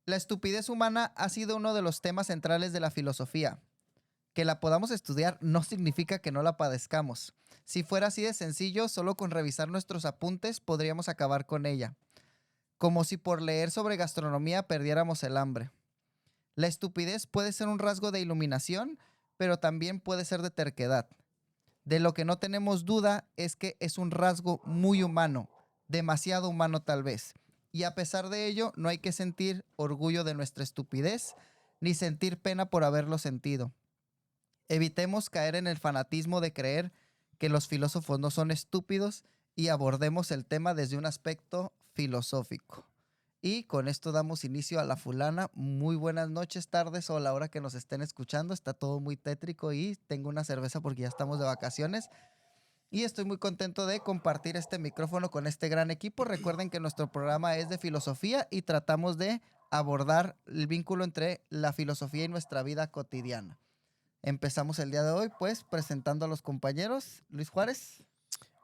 La estupidez humana ha sido uno de los temas centrales de la filosofía. Que la podamos estudiar no significa que no la padezcamos. Si fuera así de sencillo, solo con revisar nuestros apuntes podríamos acabar con ella. Como si por leer sobre gastronomía perdiéramos el hambre. La estupidez puede ser un rasgo de iluminación, pero también puede ser de terquedad. De lo que no tenemos duda es que es un rasgo muy humano, demasiado humano tal vez. Y a pesar de ello, no hay que sentir orgullo de nuestra estupidez, ni sentir pena por haberlo sentido. Evitemos caer en el fanatismo de creer que los filósofos no son estúpidos y abordemos el tema desde un aspecto filosófico. Y con esto damos inicio a La Fulana. Muy buenas noches, tardes o la hora que nos estén escuchando. Está todo muy tétrico y tengo una cerveza porque ya estamos de vacaciones. Y estoy muy contento de compartir este micrófono con este gran equipo. Recuerden que nuestro programa es de filosofía y tratamos de abordar el vínculo entre la filosofía y nuestra vida cotidiana. Empezamos el día de hoy, pues, presentando a los compañeros. Luis Juárez.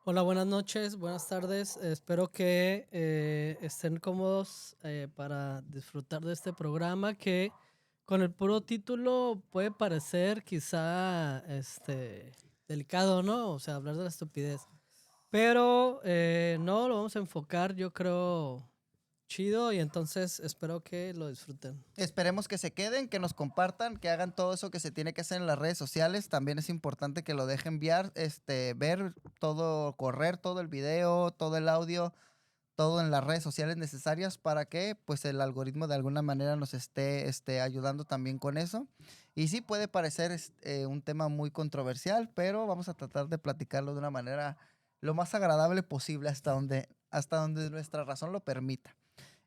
Hola, buenas noches, buenas tardes. Espero que estén cómodos para disfrutar de este programa que con el puro título puede parecer quizá delicado, ¿no? O sea, hablar de la estupidez. Pero no, lo vamos a enfocar, yo creo, chido y entonces espero que lo disfruten. Esperemos que se queden, que nos compartan, que hagan todo eso que se tiene que hacer en las redes sociales. También es importante que lo dejen ver todo, correr todo el video, todo el audio, todo en las redes sociales necesarias para que pues el algoritmo de alguna manera nos esté ayudando también con eso. Y sí puede parecer un tema muy controversial, pero vamos a tratar de platicarlo de una manera lo más agradable posible hasta donde nuestra razón lo permita.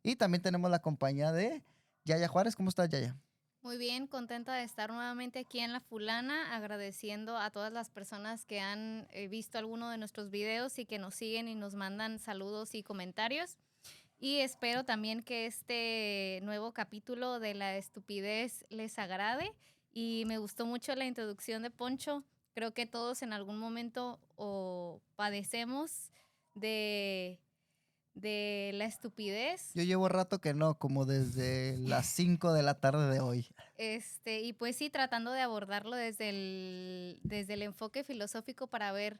Y también tenemos la compañía de Yaya Juárez. ¿Cómo estás, Yaya? Muy bien, contenta de estar nuevamente aquí en La Fulana, agradeciendo a todas las personas que han visto alguno de nuestros videos y que nos siguen y nos mandan saludos y comentarios. Y espero también que este nuevo capítulo de la estupidez les agrade. Y me gustó mucho la introducción de Poncho. Creo que todos en algún momento o padecemos de la estupidez. Yo llevo rato que no, como desde las 5 de la tarde de hoy. Y pues sí, tratando de abordarlo desde el enfoque filosófico para ver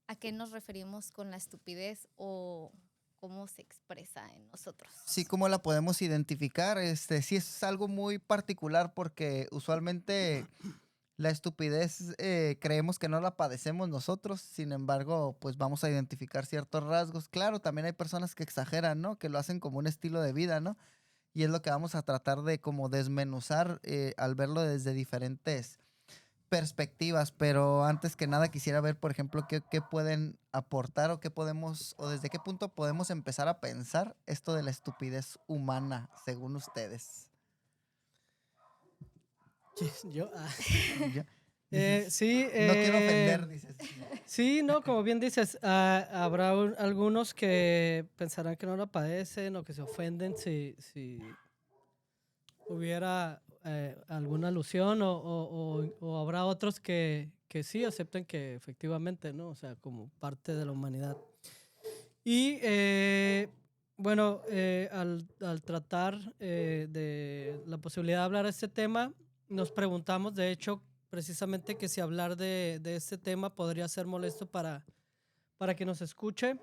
a qué nos referimos con la estupidez o cómo se expresa en nosotros. Sí, ¿cómo la podemos identificar? Sí es algo muy particular porque usualmente la estupidez creemos que no la padecemos nosotros, sin embargo, pues vamos a identificar ciertos rasgos. Claro, también hay personas que exageran, ¿no? Que lo hacen como un estilo de vida, ¿no? Y es lo que vamos a tratar de como desmenuzar al verlo desde diferentes perspectivas, pero antes que nada quisiera ver, por ejemplo, qué pueden aportar o qué podemos, o desde qué punto podemos empezar a pensar esto de la estupidez humana, según ustedes. Yo, Ya, dices, sí, no quiero ofender, dices. sí, no, como bien dices, habrá algunos que pensarán que no lo padecen o que se ofenden si hubiera alguna alusión o habrá otros que sí acepten que efectivamente, ¿no? O sea, como parte de la humanidad. Y bueno, al tratar de la posibilidad de hablar de este tema, nos preguntamos, de hecho, precisamente que si hablar de este tema podría ser molesto para que nos escuche,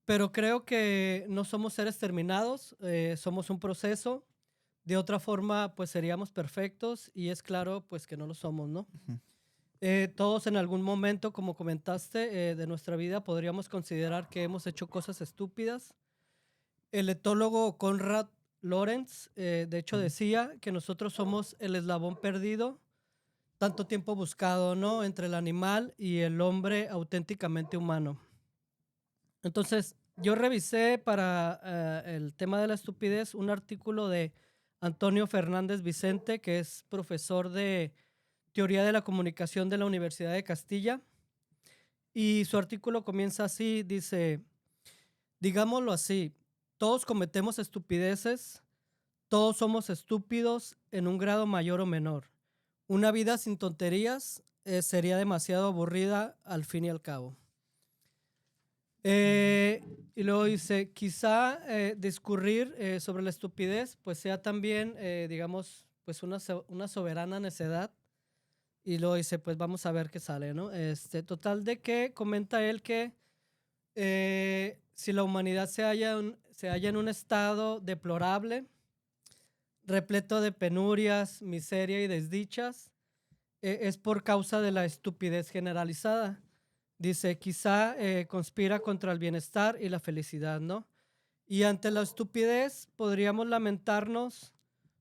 pero creo que no somos seres terminados, somos un proceso. De otra forma, pues seríamos perfectos y es claro, pues que no lo somos, ¿no? Ujú. Todos en algún momento, como comentaste, de nuestra vida podríamos considerar que hemos hecho cosas estúpidas. El etólogo Konrad Lorenz, de hecho, decía que nosotros somos el eslabón perdido, tanto tiempo buscado, ¿no? Entre el animal y el hombre auténticamente humano. Entonces, yo revisé para el tema de la estupidez un artículo de Antonio Fernández Vicente, que es profesor de Teoría de la Comunicación de la Universidad de Castilla. Y su artículo comienza así, dice, digámoslo así, todos cometemos estupideces, todos somos estúpidos en un grado mayor o menor. Una vida sin tonterías sería demasiado aburrida al fin y al cabo. Y luego dice, quizá discurrir sobre la estupidez pues sea también, digamos, pues una soberana necedad. Y luego dice, pues vamos a ver qué sale, ¿no? Total de que comenta él que si la humanidad se halla en un estado deplorable, repleto de penurias, miseria y desdichas, es por causa de la estupidez generalizada. Dice, quizá conspira contra el bienestar y la felicidad, ¿no? Y ante la estupidez podríamos lamentarnos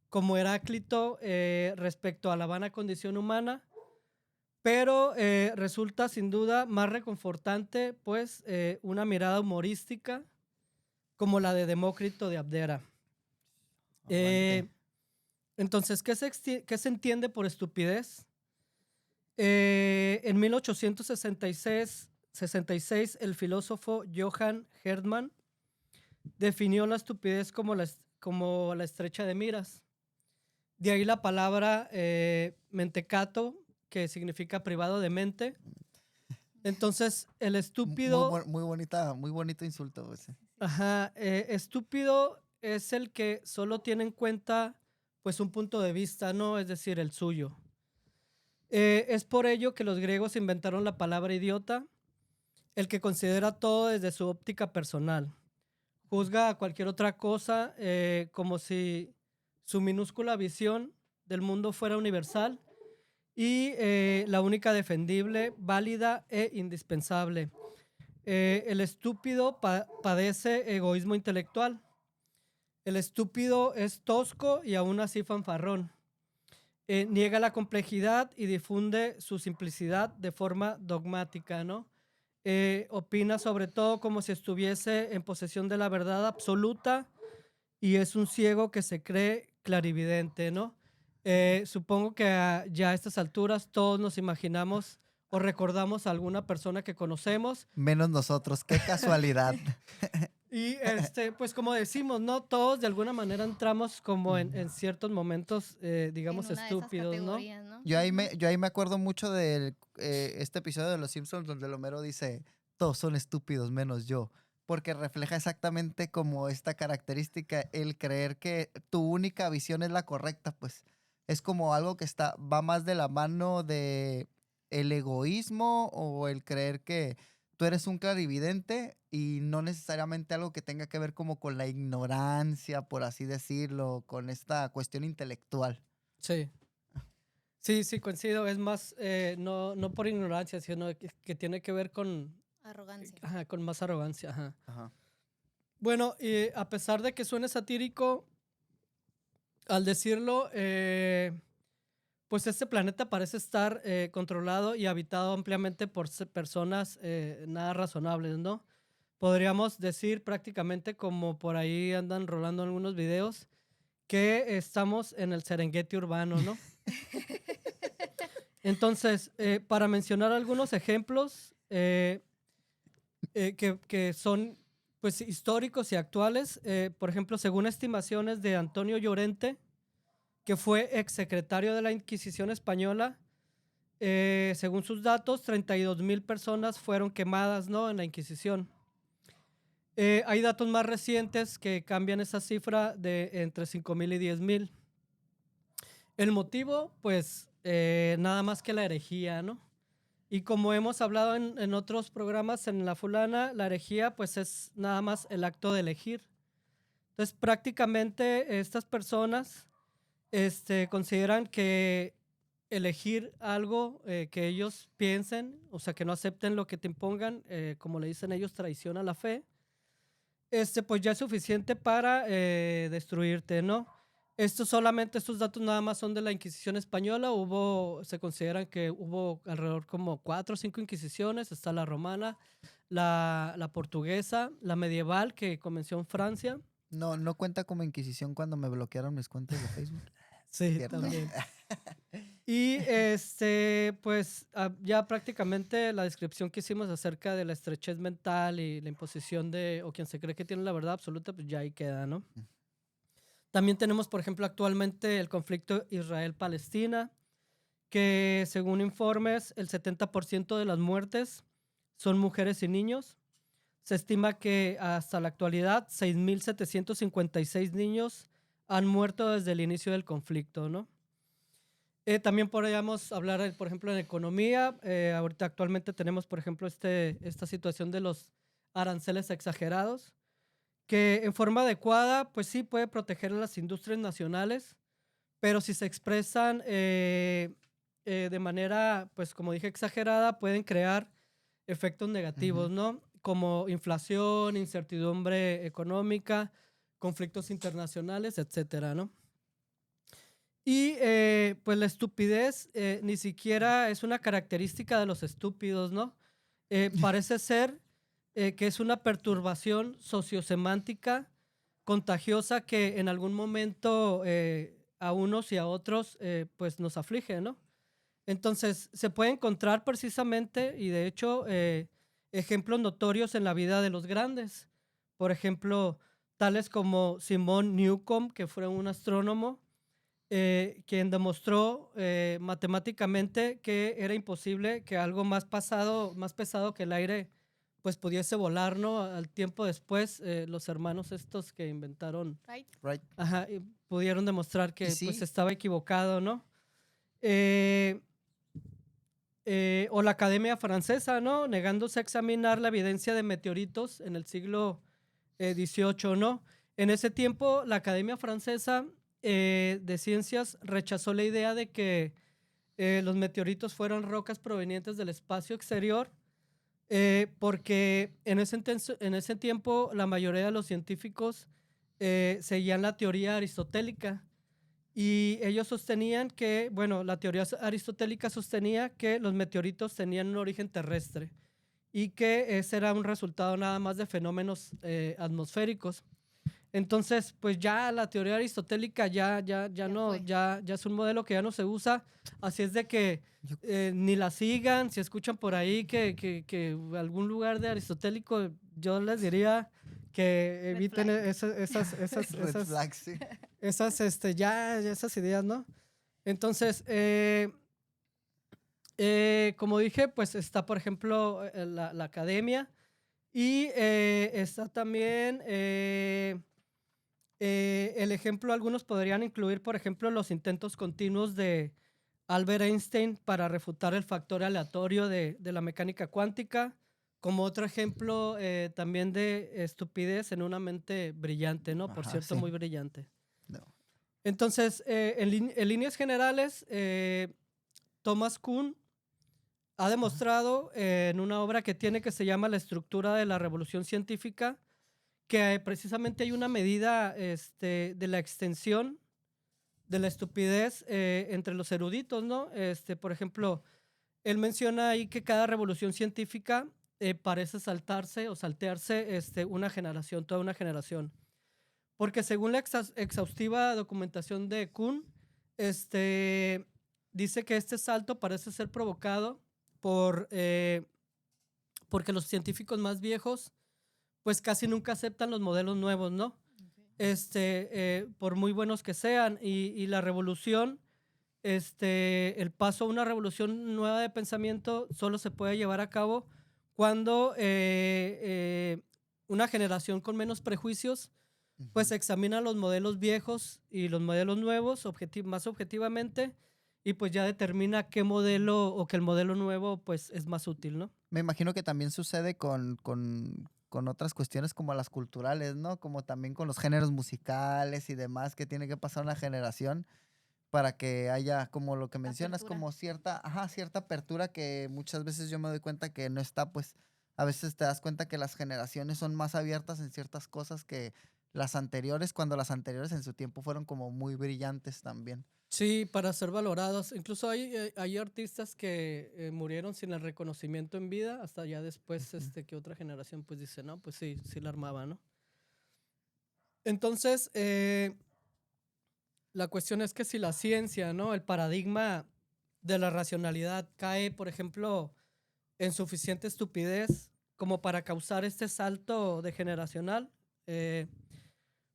como Heráclito respecto a la vana condición humana, pero resulta sin duda más reconfortante pues una mirada humorística como la de Demócrito de Abdera. Aguante. Entonces, ¿qué se entiende por estupidez? En 1866, el filósofo Johann Hermann definió la estupidez como la estrecha de miras. De ahí la palabra mentecato, que significa privado de mente. Entonces, el estúpido, Muy bonito insulto ese. estúpido es el que solo tiene en cuenta pues un punto de vista, ¿no? Es decir, el suyo. Es por ello que los griegos inventaron la palabra idiota, el que considera todo desde su óptica personal. Juzga a cualquier otra cosa como si su minúscula visión del mundo fuera universal y la única defendible, válida e indispensable. El estúpido padece egoísmo intelectual. El estúpido es tosco y aún así fanfarrón. Niega la complejidad y difunde su simplicidad de forma dogmática, ¿no? Opina sobre todo como si estuviese en posesión de la verdad absoluta y es un ciego que se cree clarividente, ¿no? Supongo que ya a estas alturas todos nos imaginamos o recordamos a alguna persona que conocemos. Menos nosotros, qué casualidad. Y pues como decimos, ¿no? Todos de alguna manera entramos como en ciertos momentos, digamos, En una de esas estúpidos, ¿no? categorías, ¿no? Yo ahí me acuerdo mucho de este episodio de Los Simpsons donde el Homero dice, todos son estúpidos menos yo, porque refleja exactamente como esta característica, el creer que tu única visión es la correcta, pues es como algo que va más de la mano de el egoísmo o el creer que tú eres un clarividente y no necesariamente algo que tenga que ver como con la ignorancia, por así decirlo, con esta cuestión intelectual. Sí. Sí, coincido. Es más, no por ignorancia, sino que tiene que ver Arrogancia. con más arrogancia. Ajá. Ajá. Bueno, y a pesar de que suene satírico, al decirlo, pues este planeta parece estar controlado y habitado ampliamente por personas nada razonables, ¿no? Podríamos decir prácticamente, como por ahí andan rolando algunos videos, que estamos en el Serengeti urbano, ¿no? Entonces, para mencionar algunos ejemplos que son pues, históricos y actuales, por ejemplo, según estimaciones de Antonio Llorente, que fue exsecretario de la Inquisición Española, según sus datos, 32,000 personas fueron quemadas, ¿no?, en la Inquisición. Hay datos más recientes que cambian esa cifra de entre 5,000 y 10,000. El motivo, pues, nada más que la herejía, ¿no? Y como hemos hablado en otros programas en La Fulana, la herejía, pues, es nada más el acto de elegir. Entonces, prácticamente estas personas consideran que elegir algo que ellos piensen, o sea, que no acepten lo que te impongan, como le dicen ellos, traición a la fe, pues ya es suficiente para destruirte, ¿no? Estos datos nada más son de la Inquisición española. Se consideran que hubo alrededor como 4 o 5 inquisiciones. Está la romana, la portuguesa, la medieval que comenzó en Francia. No cuenta como Inquisición cuando me bloquearon mis cuentas de Facebook. Sí, ¿Cierto? también. Y pues ya prácticamente la descripción que hicimos acerca de la estrechez mental y la imposición o quien se cree que tiene la verdad absoluta, pues ya ahí queda, ¿no? También tenemos, por ejemplo, actualmente el conflicto Israel-Palestina, que según informes, el 70% de las muertes son mujeres y niños. se estima que hasta la actualidad 6.756 niños han muerto desde el inicio del conflicto, ¿no? También podríamos hablar, por ejemplo, en economía. Ahorita actualmente tenemos, por ejemplo, esta situación de los aranceles exagerados, que en forma adecuada, pues sí puede proteger a las industrias nacionales, pero si se expresan de manera, pues como dije, exagerada, pueden crear efectos negativos, Ujú. ¿no? Como inflación, incertidumbre económica, conflictos internacionales, etcétera, ¿no? Y pues la estupidez ni siquiera es una característica de los estúpidos, ¿no? Parece ser que es una perturbación sociosemántica contagiosa que en algún momento a unos y a otros pues nos aflige, ¿no? Entonces se puede encontrar precisamente y de hecho ejemplos notorios en la vida de los grandes. Por ejemplo, tales como Simon Newcomb, que fue un astrónomo, quien demostró matemáticamente que era imposible que algo más pesado que el aire, pues pudiese volar, ¿no? Al tiempo después, los hermanos estos que inventaron, Right. Right. ajá, y pudieron demostrar Y que pues sí, estaba equivocado, ¿no? Eh, o la Academia Francesa, ¿no? Negándose a examinar la evidencia de meteoritos en el siglo XVIII, ¿no? En ese tiempo, la Academia Francesa de Ciencias rechazó la idea de que los meteoritos fueran rocas provenientes del espacio exterior, porque en ese tiempo la mayoría de los científicos seguían la teoría aristotélica. Y ellos sostenían que, bueno, la teoría aristotélica sostenía que los meteoritos tenían un origen terrestre y que ese era un resultado nada más de fenómenos atmosféricos. Entonces, pues ya la teoría aristotélica Ya no, fue. ya es un modelo que ya no se usa. Así es de que yo- ni la sigan. Si escuchan por ahí que algún lugar de aristotélico, yo les diría que Red eviten flag. red flag, sí. esas ideas, ¿no? Entonces, como dije, pues está, por ejemplo, la academia y está también el ejemplo, algunos podrían incluir, por ejemplo, los intentos continuos de Albert Einstein para refutar el factor aleatorio de la mecánica cuántica, como otro ejemplo también de estupidez en una mente brillante, ¿no? Por Ajá, cierto, sí. muy brillante. No. Entonces, en líneas generales, Thomas Kuhn ha demostrado en una obra que tiene que se llama La estructura de la revolución científica, que precisamente hay una medida de la extensión de la estupidez entre los eruditos, ¿no? Por ejemplo, él menciona ahí que cada revolución científica parece saltarse o saltearse una generación, toda una generación. Porque según la exhaustiva documentación de Kuhn, dice que este salto parece ser provocado por, porque los científicos más viejos pues casi nunca aceptan los modelos nuevos, ¿no? Por muy buenos que sean. Y la revolución, el paso a una revolución nueva de pensamiento solo se puede llevar a cabo cuando una generación con menos prejuicios pues Ujú. examina los modelos viejos y los modelos nuevos más objetivamente y pues ya determina qué modelo o que el modelo nuevo pues es más útil, ¿no? Me imagino que también sucede con otras cuestiones como las culturales, ¿no? Como también con los géneros musicales y demás, que tiene que pasar una generación para que haya, como lo que mencionas, Apertura. como cierta, ajá, cierta apertura que muchas veces yo me doy cuenta que no está, pues a veces te das cuenta que las generaciones son más abiertas en ciertas cosas que las anteriores, cuando las anteriores en su tiempo fueron como muy brillantes también. Sí, para ser valorados. Incluso hay artistas que murieron sin el reconocimiento en vida, hasta ya después Ujú. que otra generación pues dice, no, pues sí, sí la armaba, ¿no? Entonces, la cuestión es que si la ciencia, ¿no? El paradigma de la racionalidad cae, por ejemplo, en suficiente estupidez como para causar este salto de generacional, eh,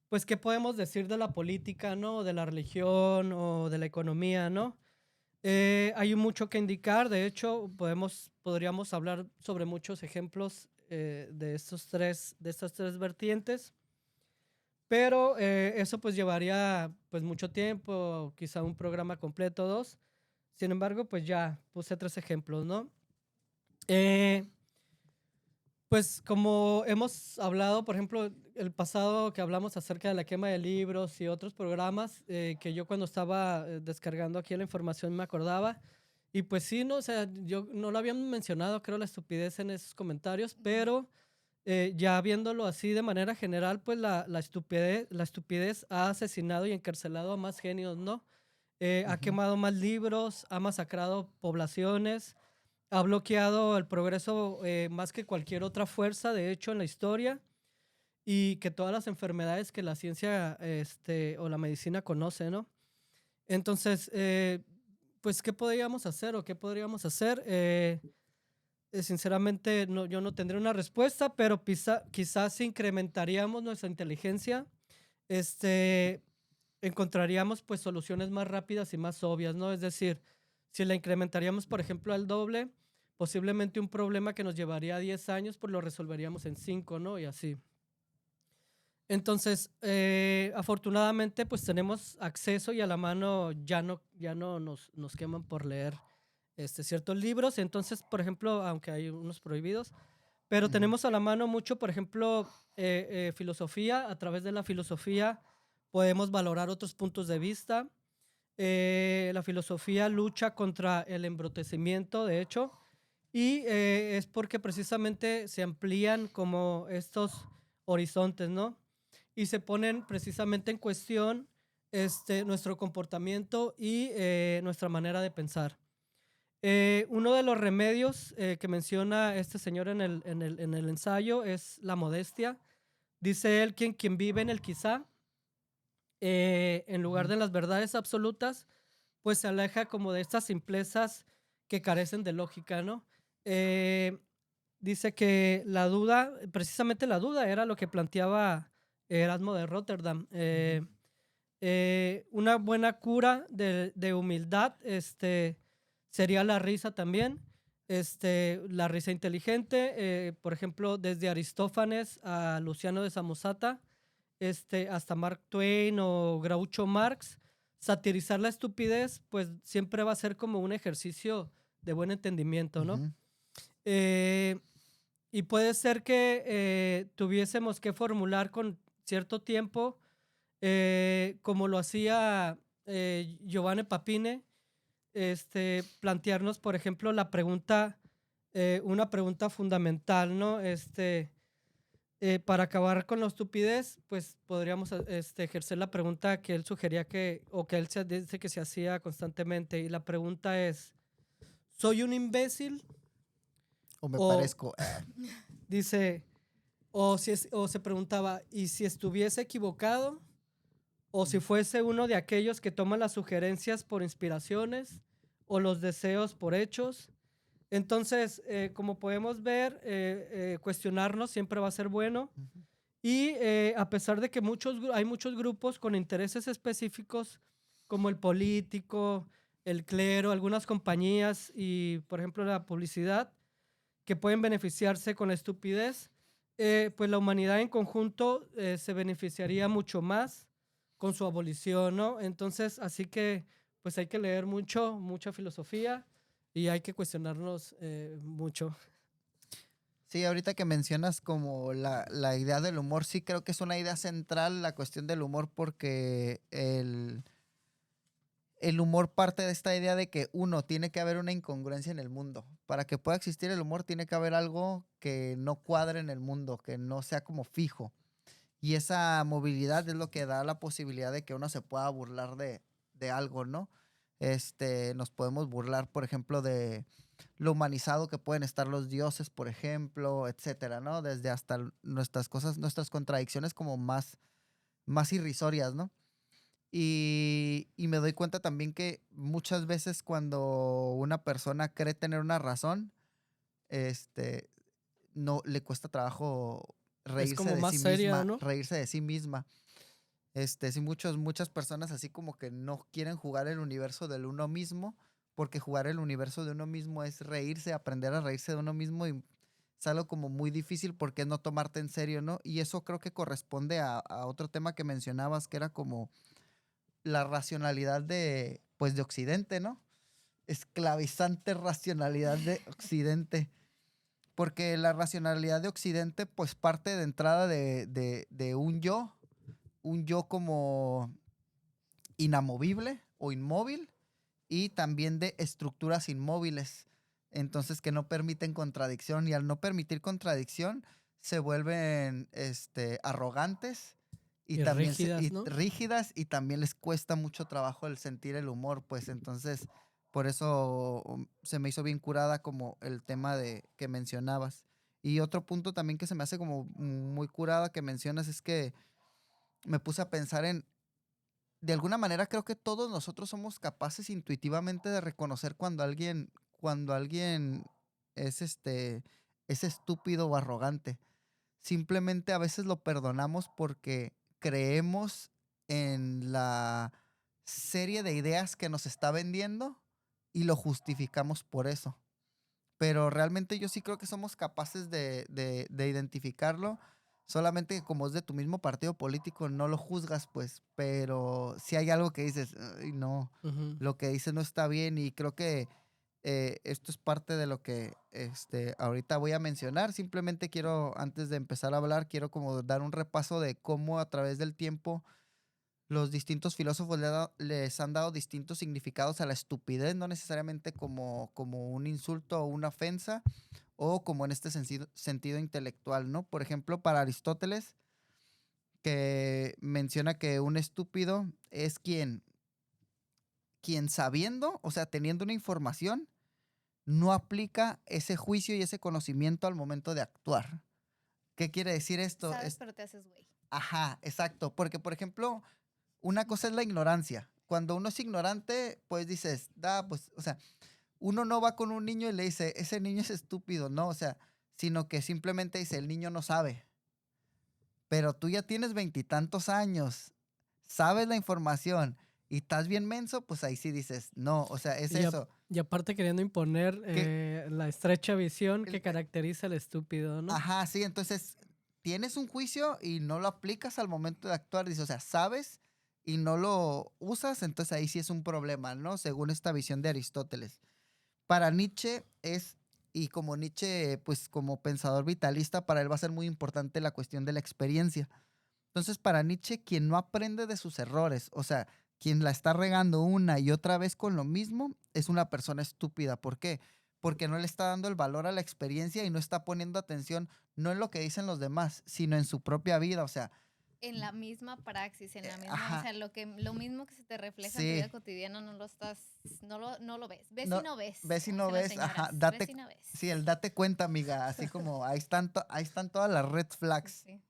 pues, ¿qué podemos decir de la política, ¿no? De la religión o de la economía, ¿no? Hay mucho que indicar, de hecho, podríamos hablar sobre muchos ejemplos de estas tres vertientes. Pero eso pues llevaría pues mucho tiempo, quizá un programa completo, 2. Sin embargo, pues ya puse 3 ejemplos, ¿no? Pues como hemos hablado, por ejemplo, el pasado que hablamos acerca de la quema de libros y otros programas, que yo cuando estaba descargando aquí la información me acordaba. Y pues sí, no, o sea, yo no lo habían mencionado, creo, la estupidez en esos comentarios, pero ya viéndolo así de manera general, pues la estupidez ha asesinado y encarcelado a más genios, ¿no? Ha Ujú. quemado más libros, ha masacrado poblaciones, ha bloqueado el progreso más que cualquier otra fuerza, de hecho, en la historia, y que todas las enfermedades que la ciencia o la medicina conoce, ¿no? Entonces, pues, ¿qué podríamos hacer o qué podríamos hacer? Sinceramente, no, yo no tendré una respuesta, pero quizás si incrementaríamos nuestra inteligencia, este, encontraríamos pues soluciones más rápidas y más obvias, ¿no? Es decir, si la incrementaríamos, por ejemplo, al doble, posiblemente un problema que nos llevaría 10 años, pues lo resolveríamos en 5, ¿no? Y así. Entonces, afortunadamente, pues tenemos acceso y a la mano ya no nos queman por leer ciertos libros. Entonces, por ejemplo, aunque hay unos prohibidos, pero Ujú. tenemos a la mano mucho, por ejemplo, filosofía. A través de la filosofía podemos valorar otros puntos de vista. La filosofía lucha contra el embrutecimiento, de hecho, y es porque precisamente se amplían como estos horizontes, ¿no? Y se ponen precisamente en cuestión nuestro comportamiento y nuestra manera de pensar. Uno de los remedios que menciona este señor en el ensayo es la modestia. Dice él que quien vive en el quizá, en lugar Ujú. de las verdades absolutas, pues se aleja como de estas simplezas que carecen de lógica, ¿no? Eh, Dice que la duda, precisamente la duda era lo que planteaba Erasmo de Rotterdam. Una buena cura de humildad sería la risa también, la risa inteligente, por ejemplo, desde Aristófanes a Luciano de Samosata, hasta Mark Twain o Groucho Marx, satirizar la estupidez, pues siempre va a ser como un ejercicio de buen entendimiento, ¿no? Ujú. Eh, y puede ser que tuviésemos que formular con cierto tiempo, como lo hacía Giovanni Papine, plantearnos, por ejemplo, una pregunta fundamental, ¿no? Para acabar con la estupidez, pues podríamos ejercer la pregunta que él sugería o que él dice que se hacía constantemente. Y la pregunta es, ¿soy un imbécil? O me O parezco. dice, o se preguntaba, ¿y si estuviese equivocado? O si fuese uno de aquellos que toman las sugerencias por inspiraciones o los deseos por hechos. Entonces, como podemos ver, cuestionarnos siempre va a ser bueno. Ujú. Y a pesar de que hay muchos grupos con intereses específicos, como el político, el clero, algunas compañías y, por ejemplo, la publicidad, que pueden beneficiarse con la estupidez, pues la humanidad en conjunto se beneficiaría mucho más con su abolición, ¿no? Entonces, así que pues hay que leer mucho, mucha filosofía y hay que cuestionarnos mucho. Sí, ahorita que mencionas como la idea del humor, sí creo que es una idea central la cuestión del humor porque el humor parte de esta idea de que uno, tiene que haber una incongruencia en el mundo. Para que pueda existir el humor tiene que haber algo que no cuadre en el mundo, que no sea como fijo. Y esa movilidad es lo que da la posibilidad de que uno se pueda burlar de algo, ¿no? Nos podemos burlar, por ejemplo, de lo humanizado que pueden estar los dioses, por ejemplo, etcétera, ¿no? Desde hasta nuestras cosas, nuestras contradicciones como más irrisorias, ¿no? Y me doy cuenta también que muchas veces cuando una persona cree tener una razón, este, no le cuesta trabajo Es reírse como de más sí seria, misma, ¿no? reírse de sí misma. Sí, muchas personas así como que no quieren jugar el universo del uno mismo, porque jugar el universo de uno mismo es reírse, aprender a reírse de uno mismo y es algo como muy difícil porque es no tomarte en serio, ¿no? Y eso creo que corresponde a otro tema que mencionabas, que era como la racionalidad de, pues, de Occidente, ¿no? Esclavizante racionalidad de Occidente. Porque la racionalidad de Occidente, pues, parte de entrada de un yo como inamovible o inmóvil, y también de estructuras inmóviles, entonces que no permiten contradicción, y al no permitir contradicción se vuelven arrogantes y Y también rígidas, y ¿no? rígidas, y también les cuesta mucho trabajo el sentir el humor, pues entonces por eso se me hizo bien curada como el tema de que mencionabas. Y otro punto también que se me hace como muy curada que mencionas es que me puse a pensar en, de alguna manera creo que todos nosotros somos capaces intuitivamente de reconocer cuando alguien es es estúpido o arrogante. Simplemente a veces lo perdonamos porque creemos en la serie de ideas que nos está vendiendo y lo justificamos por eso. Pero realmente yo sí creo que somos capaces de identificarlo. Solamente que como es de tu mismo partido político, no lo juzgas, pues. Pero si hay algo que dices, "Ay, no, Ujú. lo que dice no está bien". Y creo que esto es parte de lo que ahorita voy a mencionar. Simplemente quiero, antes de empezar a hablar, quiero como dar un repaso de cómo a través del tiempo los distintos filósofos les han dado distintos significados a la estupidez, no necesariamente como un insulto o una ofensa, o como en este sentido intelectual, ¿no? Por ejemplo, para Aristóteles, que menciona que un estúpido es quien sabiendo, o sea, teniendo una información, no aplica ese juicio y ese conocimiento al momento de actuar. ¿Qué quiere decir esto? Sabes, pero te haces güey. Ajá, exacto. Porque, por ejemplo, una cosa es la ignorancia. Cuando uno es ignorante, pues dices, da, pues, o sea, uno no va con un niño y le dice, ese niño es estúpido, no, o sea, sino que simplemente dice, el niño no sabe. Pero tú ya tienes veintitantos años, sabes la información y estás bien menso, pues ahí sí dices, no, o sea, es Y, eso. y aparte queriendo imponer Que la estrecha visión que el- caracteriza al estúpido, ¿no? ajá, sí, entonces tienes un juicio y no lo aplicas al momento de actuar, dices, o sea, sabes y no lo usas, entonces ahí sí es un problema, ¿no? Según esta visión de Aristóteles. Para Nietzsche es, y como Nietzsche, pues como pensador vitalista, para él va a ser muy importante la cuestión de la experiencia. Entonces, para Nietzsche, quien no aprende de sus errores, o sea, quien la está regando una y otra vez con lo mismo, es una persona estúpida. ¿Por qué? Porque no le está dando el valor a la experiencia y no está poniendo atención no en lo que dicen los demás, sino en su propia vida. O sea, En la misma praxis, en la misma, o ajá, sea, lo mismo que se te refleja en tu vida sí, cotidiana no lo estás, no lo ves. Ves y no, no ves, ves y como no dicen las ves, ajá, señoras. Ves date, y no ves. sí, el date cuenta, amiga, así como ahí están todas las red flags. Sí.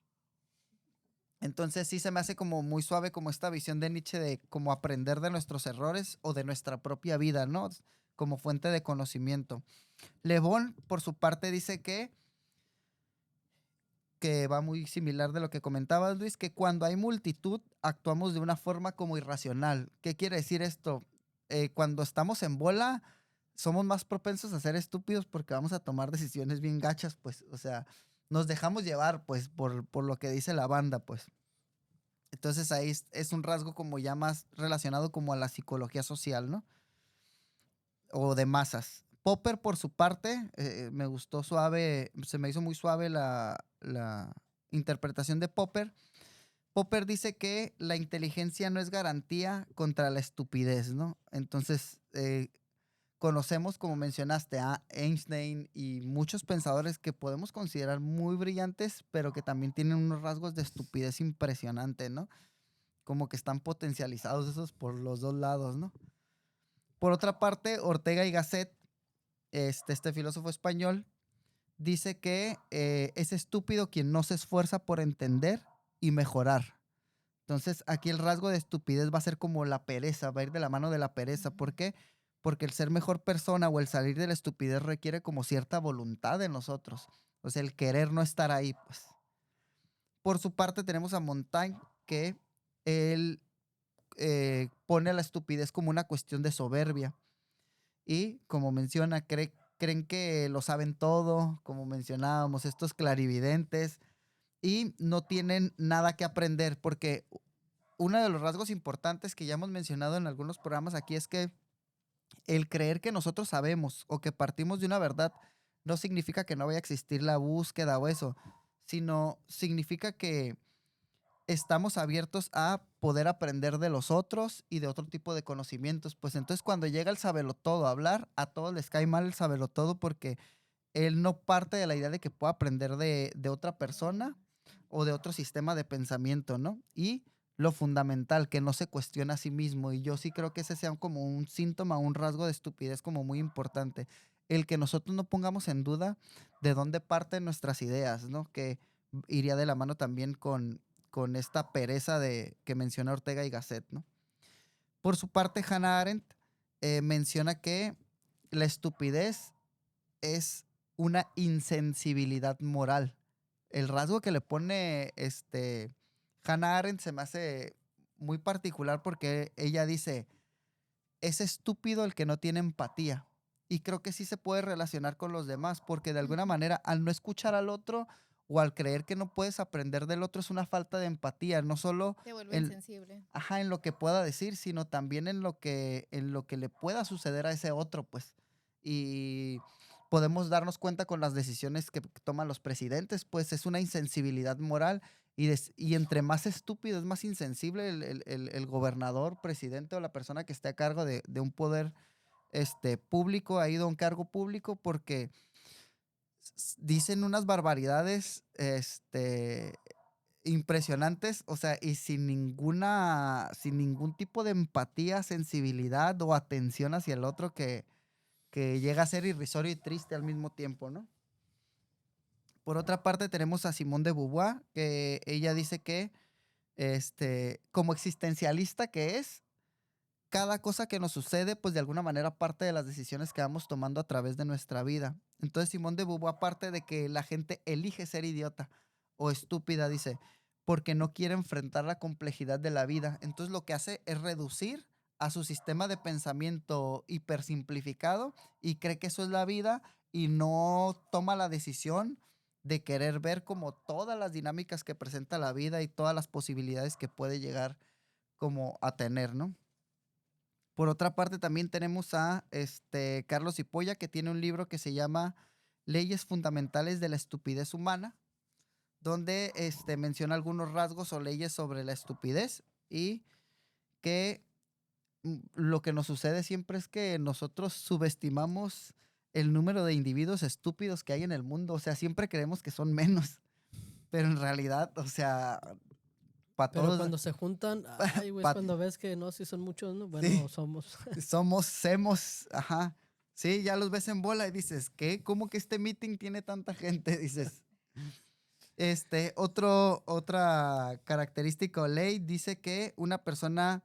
Entonces sí se me hace como muy suave como esta visión de Nietzsche de como aprender de nuestros errores o de nuestra propia vida, ¿no? Como fuente de conocimiento. Le Bon, por su parte, dice que va muy similar de lo que comentabas, Luis, que cuando hay multitud actuamos de una forma como irracional. ¿Qué quiere decir esto? Cuando estamos en bola, somos más propensos a ser estúpidos porque vamos a tomar decisiones bien gachas, pues, o sea, nos dejamos llevar, pues, por lo que dice la banda, pues. Entonces ahí es un rasgo como ya más relacionado como a la psicología social, ¿no? O de masas. Popper, por su parte, me gustó suave, se me hizo muy suave la interpretación de Popper. Popper dice que la inteligencia no es garantía contra la estupidez, ¿no? Entonces, conocemos, como mencionaste, a Einstein y muchos pensadores que podemos considerar muy brillantes, pero que también tienen unos rasgos de estupidez impresionante, ¿no? Como que están potencializados esos por los dos lados, ¿no? Por otra parte, Ortega y Gasset, este filósofo español, dice que es estúpido quien no se esfuerza por entender y mejorar. Entonces, aquí el rasgo de estupidez va a ser como la pereza, va a ir de la mano de la pereza. ¿Por qué? Porque el ser mejor persona o el salir de la estupidez requiere como cierta voluntad de nosotros. O sea, el querer no estar ahí, pues. Por su parte, tenemos a Montaigne, que él pone a la estupidez como una cuestión de soberbia y, como menciona, cree creen que lo saben todo, como mencionábamos, estos clarividentes, y no tienen nada que aprender, porque uno de los rasgos importantes que ya hemos mencionado en algunos programas aquí es que el creer que nosotros sabemos o que partimos de una verdad no significa que no vaya a existir la búsqueda o eso, sino significa que estamos abiertos a poder aprender de los otros y de otro tipo de conocimientos. Pues entonces cuando llega el sabelotodo a hablar, a todos les cae mal el sabelotodo porque él no parte de la idea de que pueda aprender de otra persona o de otro sistema de pensamiento, ¿no? Y lo fundamental, que no se cuestiona a sí mismo. Y yo sí creo que ese sea como un síntoma, un rasgo de estupidez como muy importante. El que nosotros no pongamos en duda de dónde parten nuestras ideas, ¿no? Que iría de la mano también con esta pereza que menciona Ortega y Gasset, ¿no? Por su parte, Hannah Arendt menciona que la estupidez es una insensibilidad moral. El rasgo que le pone Hannah Arendt se me hace muy particular porque ella dice, es estúpido el que no tiene empatía. Y creo que sí se puede relacionar con los demás, porque de alguna Ujú. manera al no escuchar al otro o al creer que no puedes aprender del otro es una falta de empatía, no solo Te vuelve en, insensible. ajá, en lo que pueda decir, sino también en lo que le pueda suceder a ese otro, pues. Y podemos darnos cuenta con las decisiones que toman los presidentes, pues es una insensibilidad moral y entre más estúpido es más insensible el gobernador, presidente o la persona que esté a cargo de un poder público, ha ido a un cargo público porque dicen unas barbaridades impresionantes, o sea, y sin ningún tipo de empatía, sensibilidad o atención hacia el otro que llega a ser irrisorio y triste al mismo tiempo, ¿no? Por otra parte, tenemos a Simone de Beauvoir, que ella dice que, como existencialista que es, cada cosa que nos sucede, pues de alguna manera parte de las decisiones que vamos tomando a través de nuestra vida. Entonces, Simone de Beauvoir, aparte de que la gente elige ser idiota o estúpida, dice, porque no quiere enfrentar la complejidad de la vida. Entonces, lo que hace es reducir a su sistema de pensamiento hipersimplificado y cree que eso es la vida y no toma la decisión de querer ver como todas las dinámicas que presenta la vida y todas las posibilidades que puede llegar como a tener, ¿no? Por otra parte, también tenemos a Carlos Hipolla, que tiene un libro que se llama Leyes Fundamentales de la Estupidez Humana, donde menciona algunos rasgos o leyes sobre la estupidez y que lo que nos sucede siempre es que nosotros subestimamos el número de individuos estúpidos que hay en el mundo. O sea, siempre creemos que son menos, pero en realidad, o sea, para Pero todos, cuando se juntan, ay, güey, es pa- cuando ves que no, si son muchos, ¿no? sí, Bueno, somos. semos, ajá. Sí, ya los ves en bola y dices, ¿qué? ¿Cómo que este meeting tiene tanta gente? Dices. Otra característica o ley dice que una persona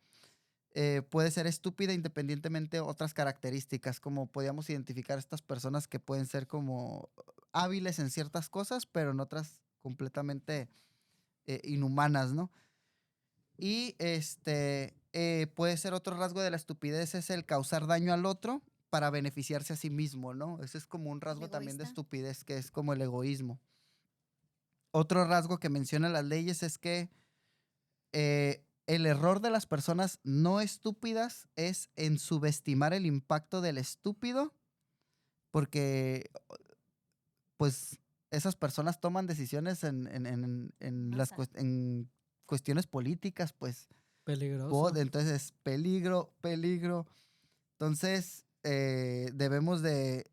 puede ser estúpida independientemente de otras características, como podíamos identificar estas personas que pueden ser como hábiles en ciertas cosas, pero en otras completamente inhumanas, ¿no? Y puede ser otro rasgo de la estupidez es el causar daño al otro para beneficiarse a sí mismo, ¿no? Ese es como un El rasgo también de egoísta. estupidez, que es como el egoísmo. Otro rasgo que mencionan las leyes es que el error de las personas no estúpidas es en subestimar el impacto del estúpido, porque pues esas personas toman decisiones Masa. en cuestiones políticas, pues Peligroso. entonces peligro, peligro. Entonces debemos de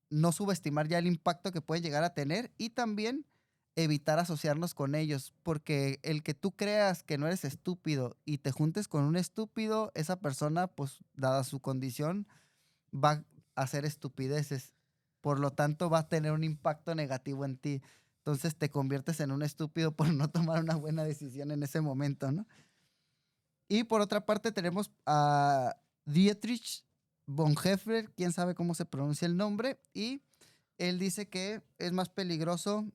no subestimar ya el impacto que pueden llegar a tener y también evitar asociarnos con ellos, porque el que tú creas que no eres estúpido y te juntes con un estúpido, esa persona, pues dada su condición, va a hacer estupideces. Por lo tanto, va a tener un impacto negativo en ti. Entonces te conviertes en un estúpido por no tomar una buena decisión en ese momento, ¿no? Y por otra parte tenemos a Dietrich Bonhoeffer, quién sabe cómo se pronuncia el nombre, y él dice que es más peligroso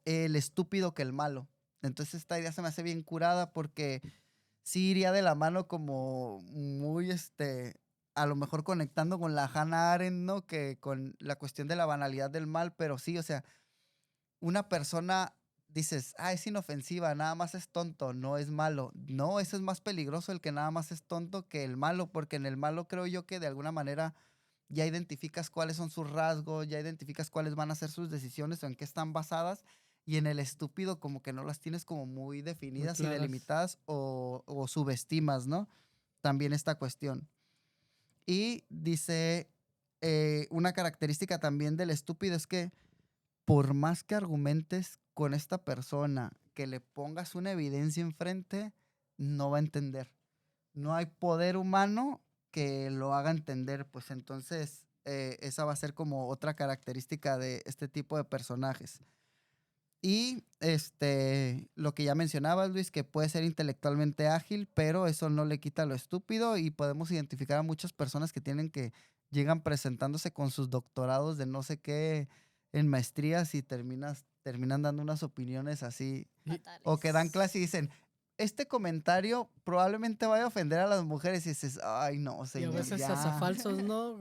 el estúpido que el malo. Entonces esta idea se me hace bien curada porque sí iría de la mano como muy a lo mejor conectando con la Hannah Arendt, ¿no? Que con la cuestión de la banalidad del mal, pero sí, o sea, una persona, dices, es inofensiva, nada más es tonto, no es malo. No, eso es más peligroso el que nada más es tonto que el malo, porque en el malo creo yo que de alguna manera ya identificas cuáles son sus rasgos, ya identificas cuáles van a ser sus decisiones o en qué están basadas, y en el estúpido como que no las tienes como muy Muy definidas y claras. delimitadas o subestimas, ¿no? También esta cuestión. Y dice, una característica también del estúpido es que por más que argumentes con esta persona, que le pongas una evidencia enfrente, no va a entender. No hay poder humano que lo haga entender, pues entonces esa va a ser como otra característica de este tipo de personajes. Y lo que ya mencionabas, Luis, que puede ser intelectualmente ágil, pero eso no le quita lo estúpido y podemos identificar a muchas personas que llegan presentándose con sus doctorados de no sé qué en maestrías y terminan dando unas opiniones así, o que dan clase y dicen, este comentario probablemente vaya a ofender a las mujeres y dices, ay no, Y a señor, veces ya. hasta falsos, ¿no?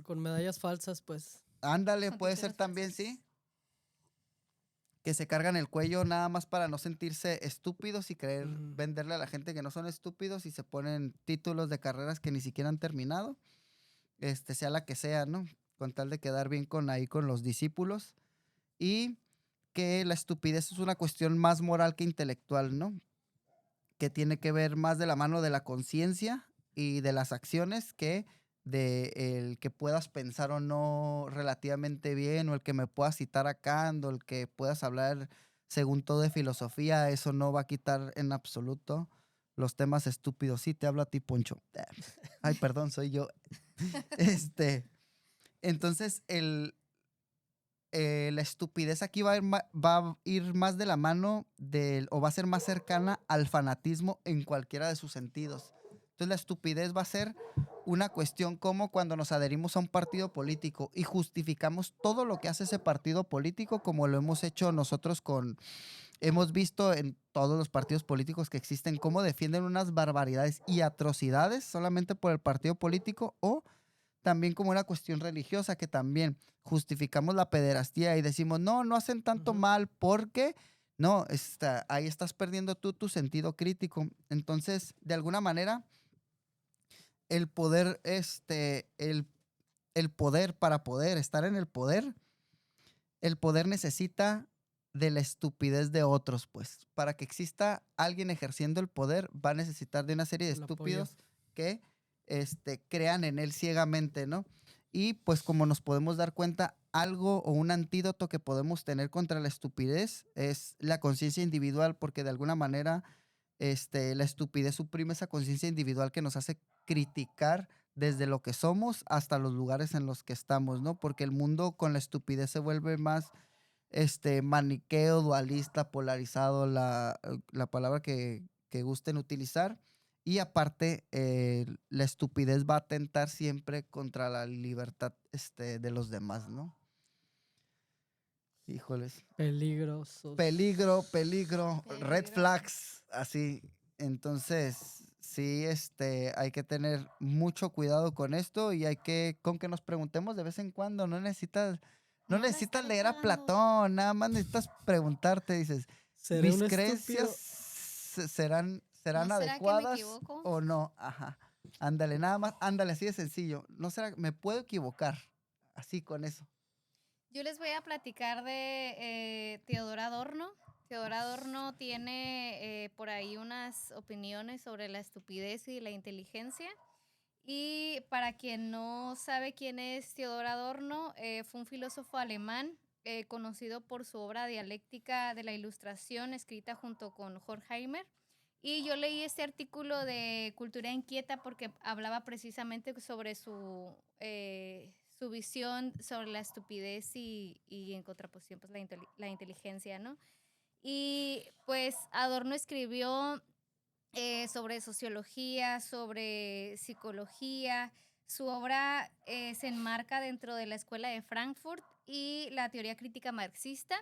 Con medallas falsas, pues. Ándale, Con puede ser títulos también, falsos. sí. Que se cargan el cuello nada más para no sentirse estúpidos y creer Ujú. venderle a la gente que no son estúpidos y se ponen títulos de carreras que ni siquiera han terminado, sea la que sea, ¿no? Con tal de quedar bien con los discípulos. Y que la estupidez es una cuestión más moral que intelectual, ¿no? Que tiene que ver más de la mano de la conciencia y de las acciones que de el que puedas pensar o no relativamente bien, o el que me puedas citar a Kant, o el que puedas hablar según todo de filosofía, eso no va a quitar en absoluto los temas estúpidos. Sí, te hablo a ti, Poncho. Ay, perdón, soy yo. Este, entonces, la estupidez aquí va a ir más de la mano o va a ser más cercana al fanatismo en cualquiera de sus sentidos. Entonces la estupidez va a ser una cuestión como cuando nos adherimos a un partido político y justificamos todo lo que hace ese partido político, como lo hemos hecho nosotros hemos visto en todos los partidos políticos que existen, cómo defienden unas barbaridades y atrocidades solamente por el partido político, o también como una cuestión religiosa, que también justificamos la pederastía y decimos, no, no hacen tanto Ujú. mal porque, no, ahí estás perdiendo tú tu sentido crítico. Entonces, de alguna manera, el poder, el poder para poder estar en el poder necesita de la estupidez de otros, pues. Para que exista alguien ejerciendo el poder, va a necesitar de una serie de El apoyo. estúpidos que crean en él ciegamente, ¿no? Y pues como nos podemos dar cuenta, algo o un antídoto que podemos tener contra la estupidez es la conciencia individual, porque de alguna manera la estupidez suprime esa conciencia individual que nos hace criticar desde lo que somos hasta los lugares en los que estamos, ¿no? Porque el mundo con la estupidez se vuelve más maniqueo, dualista, polarizado, la palabra que gusten utilizar. Y aparte, la estupidez va a atentar siempre contra la libertad de los demás, ¿no? Híjoles. Peligrosos. Peligro, peligro, red Peligro. flags, así. Entonces, sí, hay que tener mucho cuidado con esto y con que nos preguntemos de vez en cuando, no No la necesitas estaré leer a cagando. Platón, nada más necesitas preguntarte, dices, ¿Seré ¿mis un creencias estúpido? serán ¿No será que me adecuadas equivoco? o no? Ajá. Ándale, nada más, ándale, así de sencillo. No será, me puedo equivocar, así con eso. Yo les voy a platicar de Theodor Adorno. Theodor Adorno tiene por ahí unas opiniones sobre la estupidez y la inteligencia. Y para quien no sabe quién es Theodor Adorno, fue un filósofo alemán conocido por su obra Dialéctica de la Ilustración, escrita junto con Horkheimer. Y yo leí este artículo de Cultura Inquieta porque hablaba precisamente sobre su visión sobre la estupidez y en contraposición pues la inteligencia, ¿no? Y pues Adorno escribió sobre sociología, sobre psicología. Su obra se enmarca dentro de la Escuela de Frankfurt y la teoría crítica marxista.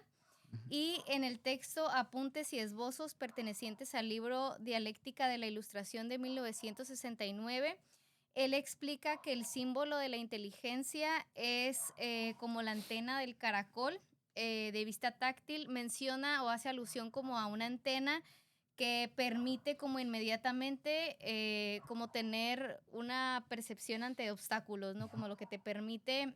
Y en el texto Apuntes y esbozos pertenecientes al libro Dialéctica de la Ilustración de 1969, Él explica que el símbolo de la inteligencia es como la antena del caracol de vista táctil. Menciona o hace alusión como a una antena que permite como inmediatamente como tener una percepción ante obstáculos, ¿no? Como lo que te permite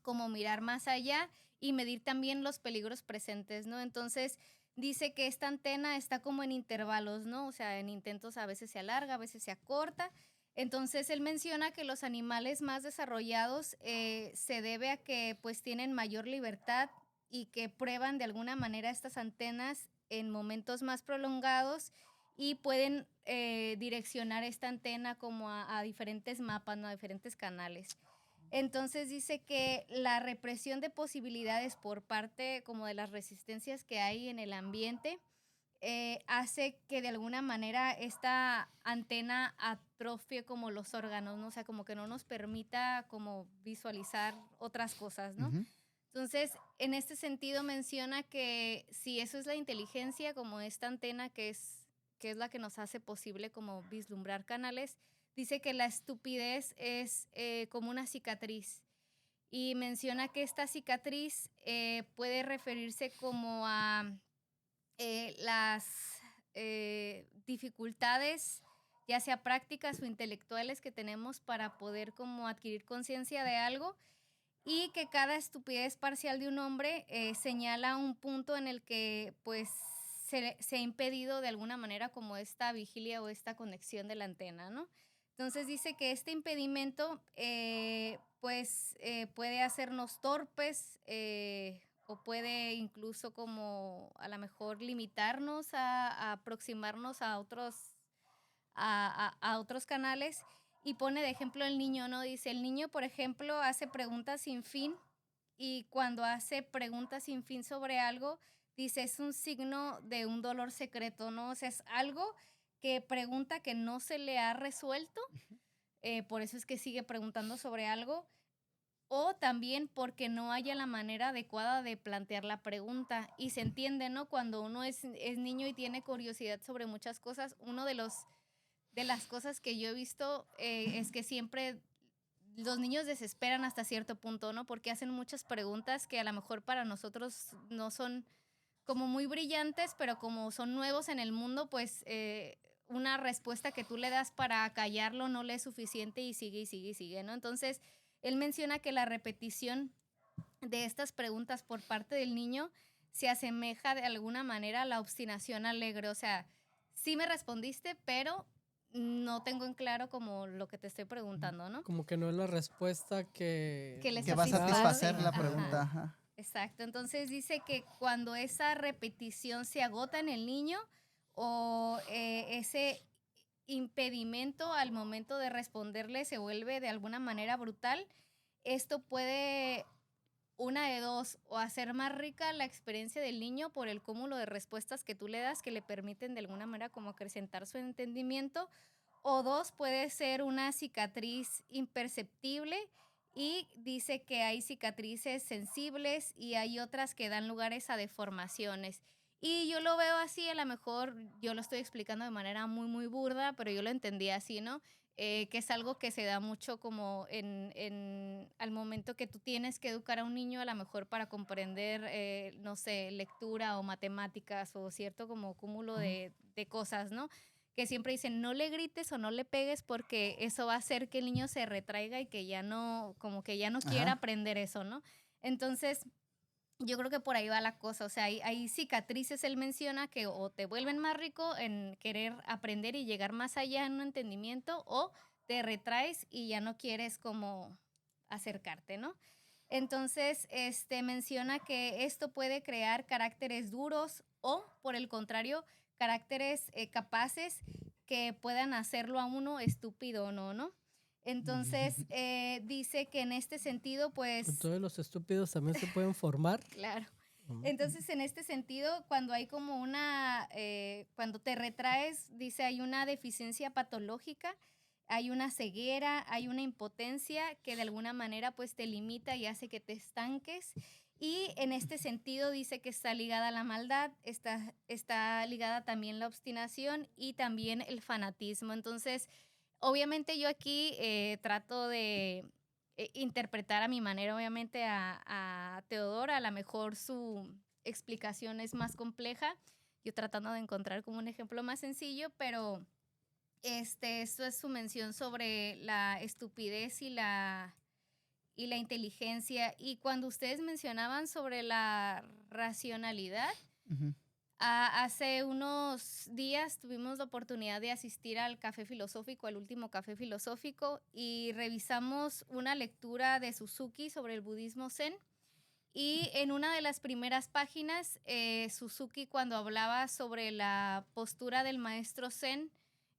como mirar más allá y medir también los peligros presentes, ¿no? Entonces dice que esta antena está como en intervalos, ¿no? O sea, en intentos a veces se alarga, a veces se acorta. Entonces él menciona que los animales más desarrollados se debe a que pues tienen mayor libertad y que prueban de alguna manera estas antenas en momentos más prolongados y pueden direccionar esta antena como a diferentes mapas, ¿no? A diferentes canales. Entonces dice que la represión de posibilidades por parte como de las resistencias que hay en el ambiente hace que de alguna manera esta antena atrofie como los órganos, ¿no? O sea, como que no nos permita como visualizar otras cosas, ¿no? Ujú. Entonces, en este sentido menciona que si eso es la inteligencia, como esta antena que es la que nos hace posible como vislumbrar canales, dice que la estupidez es como una cicatriz y menciona que esta cicatriz puede referirse como a las dificultades, ya sea prácticas o intelectuales que tenemos para poder como adquirir conciencia de algo y que cada estupidez parcial de un hombre señala un punto en el que pues se ha impedido de alguna manera como esta vigilia o esta conexión de la antena, ¿no? Entonces dice que este impedimento puede hacernos torpes o puede incluso como a lo mejor limitarnos a aproximarnos a otros canales y pone de ejemplo el niño, ¿no? Dice, el niño, por ejemplo, hace preguntas sin fin y cuando hace preguntas sin fin sobre algo, dice, es un signo de un dolor secreto, ¿no? O sea, es algo que pregunta que no se le ha resuelto, por eso es que sigue preguntando sobre algo, o también porque no haya la manera adecuada de plantear la pregunta. Y se entiende, ¿no? Cuando uno es niño y tiene curiosidad sobre muchas cosas, uno de las cosas que yo he visto es que siempre los niños desesperan hasta cierto punto, ¿no? Porque hacen muchas preguntas que a lo mejor para nosotros no son como muy brillantes, pero como son nuevos en el mundo, pues una respuesta que tú le das para callarlo no le es suficiente y sigue y sigue y sigue, ¿no? Entonces, él menciona que la repetición de estas preguntas por parte del niño se asemeja de alguna manera a la obstinación alegre, o sea, sí me respondiste, pero no tengo en claro como lo que te estoy preguntando, ¿no? Como que no es la respuesta Que le Que va a satisface. satisfacer la Ajá. pregunta. Ajá. Exacto, entonces dice que cuando esa repetición se agota en el niño o ese impedimento al momento de responderle se vuelve de alguna manera brutal, esto puede una de dos, o hacer más rica la experiencia del niño por el cúmulo de respuestas que tú le das que le permiten de alguna manera como acrecentar su entendimiento, o dos, puede ser una cicatriz imperceptible y dice que hay cicatrices sensibles y hay otras que dan lugares a deformaciones. Y yo lo veo así, a lo mejor yo lo estoy explicando de manera muy, muy burda, pero yo lo entendí así, ¿no? Que es algo que se da mucho como al momento que tú tienes que educar a un niño, a lo mejor para comprender, no sé, lectura o matemáticas o cierto como cúmulo Ujú. de cosas, ¿no? Que siempre dicen, no le grites o no le pegues porque eso va a hacer que el niño se retraiga y que ya no, como que ya no quiera Ajá. aprender eso, ¿no? Entonces, yo creo que por ahí va la cosa, o sea, hay cicatrices, él menciona, que o te vuelven más rico en querer aprender y llegar más allá en un entendimiento, o te retraes y ya no quieres como acercarte, ¿no? Entonces, menciona que esto puede crear caracteres duros o, por el contrario, caracteres capaces que puedan hacerlo a uno estúpido o no, ¿no? Entonces, dice que en este sentido, pues, Todos los estúpidos también se pueden formar. claro. Mm. Entonces, en este sentido, cuando hay como cuando te retraes, dice, hay una deficiencia patológica, hay una ceguera, hay una impotencia que de alguna manera pues te limita y hace que te estanques. Y en este sentido dice que está ligada a la maldad, está ligada también la obstinación y también el fanatismo. Entonces, obviamente yo aquí trato de interpretar a mi manera, obviamente, a Teodora. A lo mejor su explicación es más compleja. Yo tratando de encontrar como un ejemplo más sencillo, pero esto es su mención sobre la estupidez y la inteligencia. Y cuando ustedes mencionaban sobre la racionalidad, Ujú. hace unos días tuvimos la oportunidad de asistir al Café Filosófico, al último Café Filosófico, y revisamos una lectura de Suzuki sobre el budismo zen. Y en una de las primeras páginas, Suzuki, cuando hablaba sobre la postura del maestro zen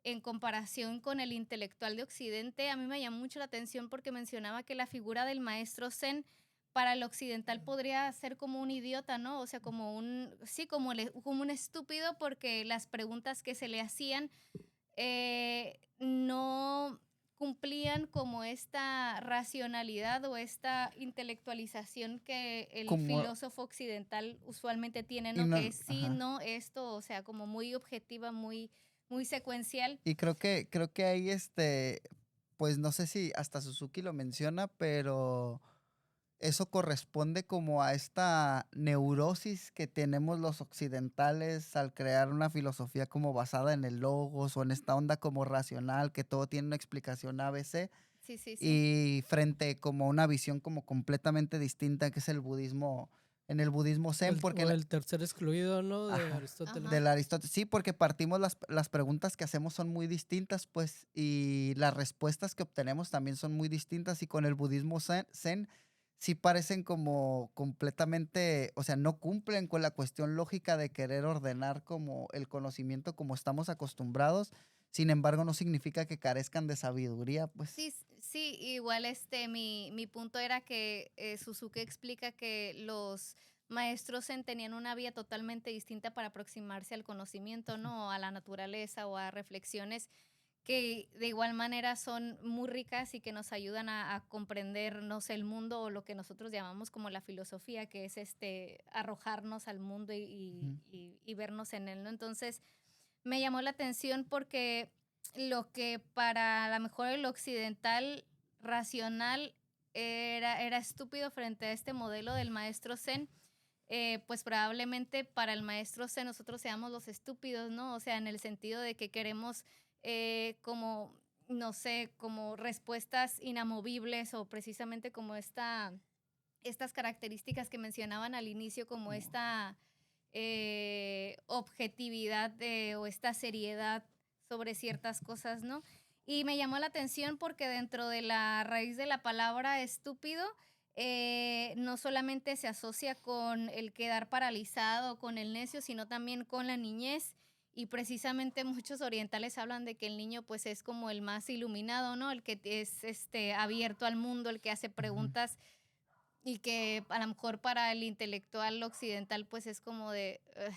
en comparación con el intelectual de Occidente, a mí me llamó mucho la atención porque mencionaba que la figura del maestro zen para el occidental podría ser como un idiota, ¿no? O sea, como sí, como un estúpido, porque las preguntas que se le hacían no cumplían como esta racionalidad o esta intelectualización que el Como, filósofo occidental usualmente tiene, y ¿no? no, Que es sí, ajá. no, esto, o sea, como muy objetiva, muy secuencial. Y creo que ahí, pues no sé si hasta Suzuki lo menciona, pero eso corresponde como a esta neurosis que tenemos los occidentales al crear una filosofía como basada en el logos o en esta onda como racional, que todo tiene una explicación ABC, Sí, sí, sí. y frente como a una visión como completamente distinta que es el budismo, en el budismo zen, porque O el tercer excluido, ¿no? De ajá, Aristóteles. Ajá. del Aristóteles. Sí, porque partimos las preguntas que hacemos son muy distintas, pues, y las respuestas que obtenemos también son muy distintas. Y con el budismo zen sí parecen como completamente, o sea, no cumplen con la cuestión lógica de querer ordenar como el conocimiento como estamos acostumbrados. Sin embargo, no significa que carezcan de sabiduría, pues. Sí, sí, igual mi punto era que Suzuki explica que los maestros zen tenían una vía totalmente distinta para aproximarse al conocimiento, ¿no? A la naturaleza o a reflexiones que de igual manera son muy ricas y que nos ayudan a comprender, no sé, el mundo o lo que nosotros llamamos como la filosofía, que es arrojarnos al mundo Ujú. y vernos en él, ¿no? Entonces, me llamó la atención porque lo que para a lo mejor el occidental racional era estúpido frente a este modelo del maestro Zen, pues probablemente para el maestro Zen nosotros seamos los estúpidos, ¿no? O sea, en el sentido de que queremos como, no sé, como respuestas inamovibles o precisamente como estas características que mencionaban al inicio, como esta objetividad o esta seriedad sobre ciertas cosas, ¿no? Y me llamó la atención porque dentro de la raíz de la palabra estúpido, no solamente se asocia con el quedar paralizado, con el necio, sino también con la niñez. Y precisamente muchos orientales hablan de que el niño pues es como el más iluminado, ¿no? El que es abierto al mundo, el que hace Ujú. preguntas y que a lo mejor para el intelectual occidental pues es como de, "Ugh,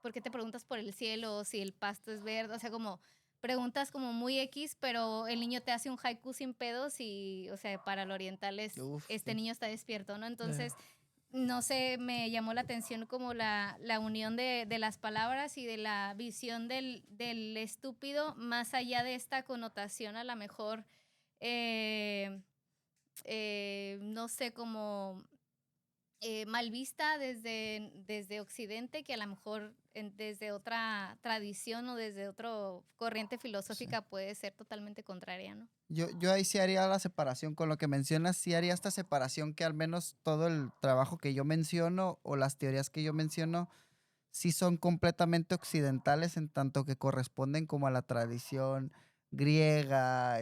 ¿por qué te preguntas por el cielo o si el pasto es verde?" O sea, como preguntas como muy X, pero el niño te hace un haiku sin pedos y, o sea, para el oriental es, Uf, este sí. niño está despierto, ¿no? Eh, Entonces, no sé, me llamó la atención como la unión de las palabras y de la visión del estúpido, más allá de esta connotación a lo mejor, eh, no sé, como mal vista desde Occidente, que a lo mejor desde otra tradición o desde otra corriente Sí. filosófica puede ser totalmente contraria, ¿no? Yo ahí sí haría la separación con lo que mencionas, sí haría esta separación que al menos todo el trabajo que yo menciono o las teorías que yo menciono sí son completamente occidentales en tanto que corresponden como a la tradición griega,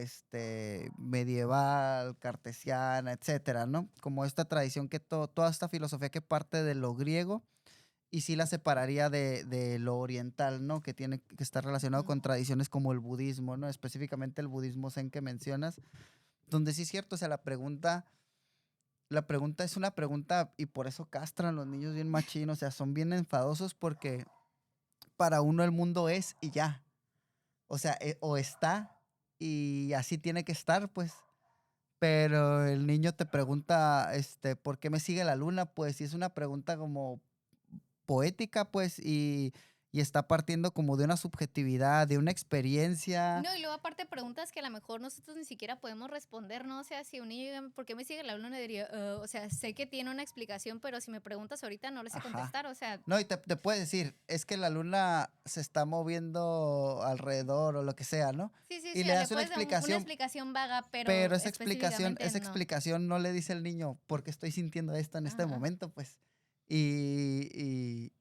medieval, cartesiana, etcétera, ¿no? Como esta tradición que toda esta filosofía que parte de lo griego y sí la separaría de lo oriental, ¿no? Que tiene que estar relacionado Ujú. con tradiciones como el budismo, ¿no? Específicamente el budismo zen que mencionas, donde sí es cierto, o sea, la pregunta es una pregunta y por eso castran los niños bien machín, o sea, son bien enfadosos porque para uno el mundo es y ya. O sea, o está y así tiene que estar, pues. Pero el niño te pregunta, ¿por qué me sigue la luna? Pues, y es una pregunta como poética, pues, y y está partiendo como de una subjetividad, de una experiencia. No, y luego aparte preguntas que a lo mejor nosotros ni siquiera podemos responder, ¿no? O sea, si un niño llega, ¿por qué me sigue la luna? Le diría, o sea, sé que tiene una explicación, pero si me preguntas ahorita no le sé Ajá. contestar, o sea, No, y te puede decir, es que la luna se está moviendo alrededor o lo que sea, ¿no? sí, sí, Y sí, le le das una puedes dar una explicación, explicación vaga, pero pero específicamente esa no. explicación no le dice al niño por qué estoy sintiendo esto en este Ajá. momento, pues. Y, y,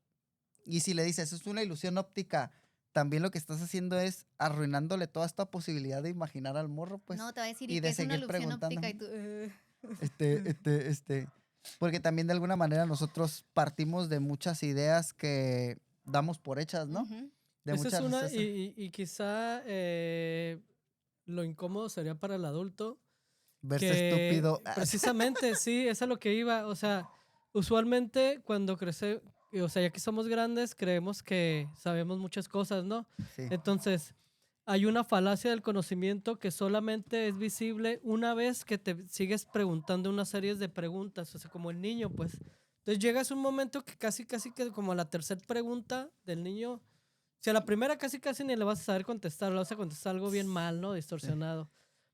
y si le dices, es una ilusión óptica, también lo que estás haciendo es arruinándole toda esta posibilidad de imaginar al morro, pues. No, te va a decir, Y ¿y qué de es una seguir ilusión preguntando. óptica? Y tú, Porque también de alguna manera nosotros partimos de muchas ideas que damos por hechas, ¿no? Ujú. De Esa es muchas una, veces. y quizá lo incómodo sería para el adulto Verse que estúpido. precisamente, sí, es a lo que iba. O sea, usualmente cuando crece, o sea, ya que somos grandes, creemos que sabemos muchas cosas, ¿no? Sí. Entonces, hay una falacia del conocimiento que solamente es visible una vez que te sigues preguntando una serie de preguntas, o sea, como el niño, pues. Entonces llegas a un momento que casi que como a la tercera pregunta del niño, si a la primera casi ni le vas a saber contestar, le vas a contestar algo bien mal, ¿no? Distorsionado.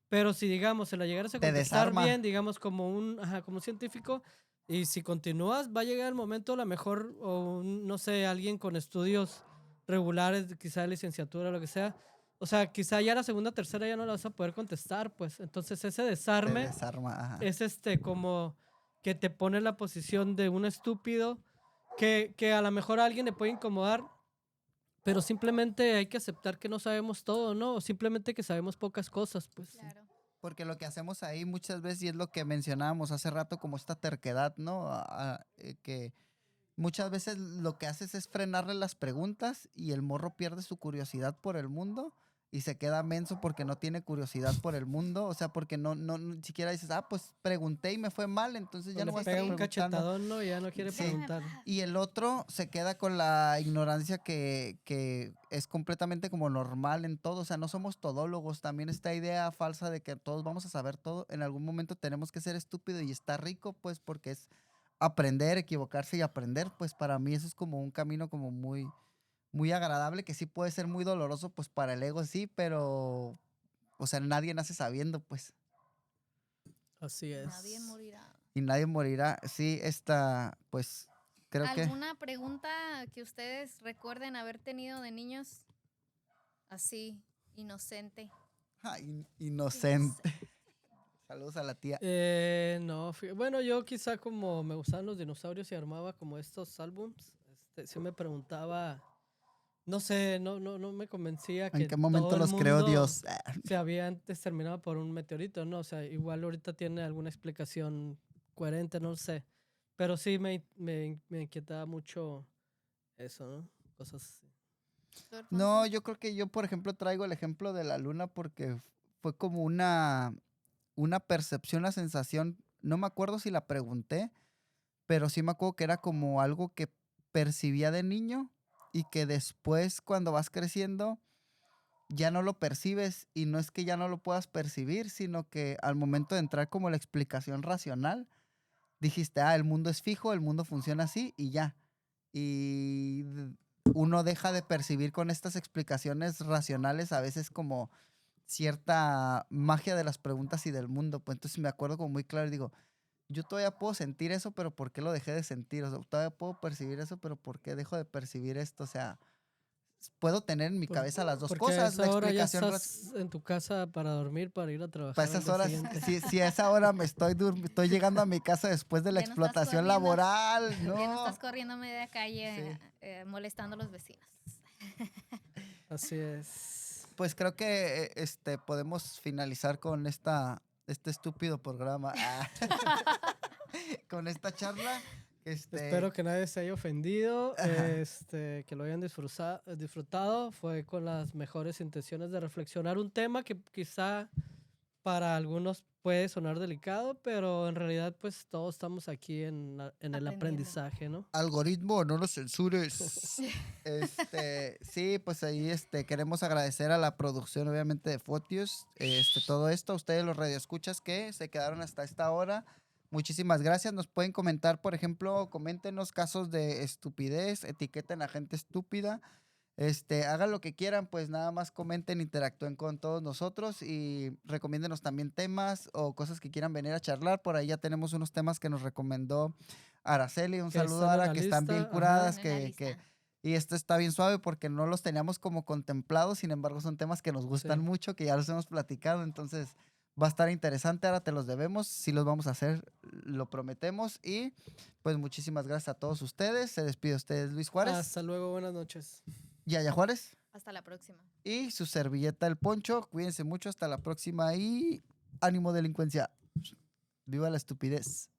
Pero si, digamos, se la llegaras a Te contestar desarma. bien, digamos, como un científico, y si continúas, va a llegar el momento, a lo mejor, no sé, alguien con estudios regulares, quizá de licenciatura o lo que sea, o sea, quizá ya la segunda, tercera ya no la vas a poder contestar, pues. Entonces ese Te desarme desarma. Ajá. es como que te pone en la posición de un estúpido que a lo mejor a alguien le puede incomodar, pero simplemente hay que aceptar que no sabemos todo, ¿no? O simplemente que sabemos pocas cosas, pues. Claro. Porque lo que hacemos ahí muchas veces, y es lo que mencionábamos hace rato, como esta terquedad, ¿no? Que muchas veces lo que haces es frenarle las preguntas y el morro pierde su curiosidad por el mundo y se queda menso porque no tiene curiosidad por el mundo. O sea, porque ni siquiera dices, pues pregunté y me fue mal, entonces O ya no le voy a estar pega un preguntando. cachetadón, ¿no? Y ya no quiere Sí. preguntar. Y el otro se queda con la ignorancia que es completamente como normal en todo. O sea, no somos todólogos. También esta idea falsa de que todos vamos a saber todo. En algún momento tenemos que ser estúpidos y está rico, pues, porque es aprender, equivocarse y aprender. Pues para mí eso es como un camino como muy, muy agradable, que sí puede ser muy doloroso, pues para el ego sí, pero, o sea, nadie nace sabiendo, pues, Así es. Nadie morirá. y nadie morirá. Sí, pues, creo que... ¿Alguna pregunta que ustedes recuerden haber tenido de niños? Así, inocente. Inocente. Saludos a la tía. No, bueno, yo quizá como me gustaban los dinosaurios y armaba como estos álbums, sí me preguntaba, no sé, no me convencía ¿En que qué todo momento el los creó mundo Dios? se había antes terminado por un meteorito, ¿no? O sea, igual ahorita tiene alguna explicación coherente, no lo sé. Pero sí me inquietaba mucho eso, ¿no? Cosas así. ¿Tú, Alfonso? No, yo creo que yo, por ejemplo, traigo el ejemplo de la luna porque fue como una percepción, una sensación. No me acuerdo si la pregunté, pero sí me acuerdo que era como algo que percibía de niño y que después, cuando vas creciendo, ya no lo percibes, y no es que ya no lo puedas percibir, sino que al momento de entrar como la explicación racional, dijiste, el mundo es fijo, el mundo funciona así y ya. Y uno deja de percibir con estas explicaciones racionales a veces como cierta magia de las preguntas y del mundo. Pues entonces me acuerdo como muy claro y digo, yo todavía puedo sentir eso, pero ¿por qué lo dejé de sentir? O sea, todavía puedo percibir eso, pero ¿por qué dejo de percibir esto? O sea, puedo tener en mi cabeza las dos Porque a cosas. La esa hora ya explicación estás en tu casa para dormir, para ir a para trabajar al esas día horas, siguiente. si a esa hora me estoy llegando a mi casa después de la Ya no estás explotación corriendo. laboral, Ya no no. estás corriendo a media calle molestando a los vecinos. Así es. Pues creo que podemos finalizar con este estúpido programa. Con esta charla. Espero que nadie se haya ofendido, que lo hayan disfrutado. Fue con las mejores intenciones de reflexionar un tema que quizá para algunos puede sonar delicado, pero en realidad pues todos estamos aquí en el Aprendiendo. aprendizaje, ¿no? Algoritmo, no nos censures. Sí, pues ahí queremos agradecer a la producción, obviamente, de Fotios, todo esto, a ustedes los radioescuchas que se quedaron hasta esta hora. Muchísimas gracias. Nos pueden comentar, por ejemplo, coméntenos casos de estupidez, etiqueten a gente estúpida. Hagan lo que quieran, pues nada más comenten, interactúen con todos nosotros y recomiéndenos también temas o cosas que quieran venir a charlar. Por ahí ya tenemos unos temas que nos recomendó Araceli. Un Que saludo, están en Ara, la que están bien lista, ajá. curadas, En la que lista. y esto está bien suave porque no los teníamos como contemplados, sin embargo son temas que nos gustan Sí. mucho, que ya los hemos platicado, entonces va a estar interesante, ahora te los debemos, sí los vamos a hacer, lo prometemos y pues muchísimas gracias a todos ustedes, se despide ustedes Luis Juárez, Hasta luego, buenas noches. Yaya Juárez Hasta la próxima. y su servilleta El Poncho, cuídense mucho, hasta la próxima y ánimo delincuencia, viva la estupidez.